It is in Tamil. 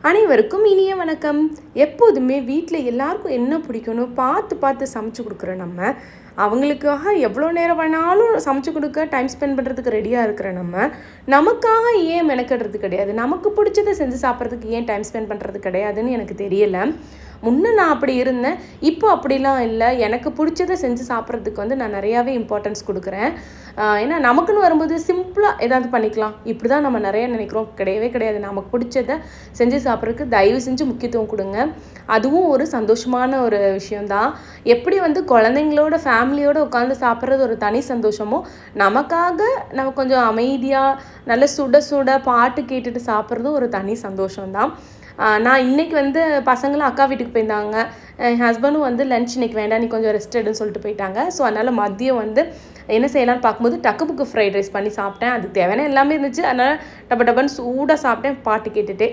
அனைவருக்கும் இனிய வணக்கம். எப்போதுமே வீட்டில் எல்லாருக்கும் என்ன பிடிக்கணும் பார்த்து பார்த்து சமைச்சு கொடுக்குற நம்ம, அவங்களுக்காக எவ்வளோ நேரம் வேணாலும் சமைச்சு கொடுக்க டைம் ஸ்பெண்ட் பண்ணுறதுக்கு ரெடியாக இருக்கிற நம்ம, நமக்காக ஏன் மெனக்கெடுறது கிடையாது, நமக்கு பிடிச்சதை செஞ்சு சாப்பிட்றதுக்கு ஏன் டைம் ஸ்பெண்ட் பண்ணுறது கிடையாதுன்னு எனக்கு தெரியலை. முன்னே நான் அப்படி இருந்தேன், இப்போ அப்படிலாம் இல்லை. எனக்கு பிடிச்சதை செஞ்சு சாப்பிட்றதுக்கு நான் நிறையாவே இம்பார்ட்டன்ஸ் கொடுக்குறேன். ஏன்னா நமக்குன்னு வரும்போது சிம்பிளாக ஏதாவது பண்ணிக்கலாம், இப்படி தான் நம்ம நிறைய நினைக்கிறோம். கிடையவே கிடையாது. நமக்கு பிடிச்சதை செஞ்சு சாப்பிட்றதுக்கு தயவு செஞ்சு முக்கியத்துவம் கொடுங்க. அதுவும் ஒரு சந்தோஷமான ஒரு விஷயந்தான். எப்படி குழந்தைங்களோட ஃபேமிலியோடு உட்காந்து சாப்பிட்றது ஒரு தனி சந்தோஷமோ, நமக்காக நம்ம கொஞ்சம் அமைதியாக நல்ல சுட சுட பாட்டு கேட்டுட்டு சாப்பிட்றதும் ஒரு தனி சந்தோஷம்தான். நான் இன்றைக்கி பசங்களும் அக்கா வீட்டுக்கு போயிருந்தாங்க. என் ஹஸ்பண்டும் லன்ச் இன்றைக்கி வேண்டாம், நீ கொஞ்சம் ரெஸ்ட் எடுன்னு சொல்லிட்டு போயிட்டாங்க. ஸோ அதனால் மதியம் என்ன செய்யலான்னு பார்க்கும்போது டக்கு புக்கு ஃப்ரைட் ரைஸ் பண்ணி சாப்பிட்டேன். அதுக்கு தேவையான எல்லாமே இருந்துச்சு. அதனால் டப டபன்னு சூடாக சாப்பிட்டேன் பாட்டு கேட்டுகிட்டே.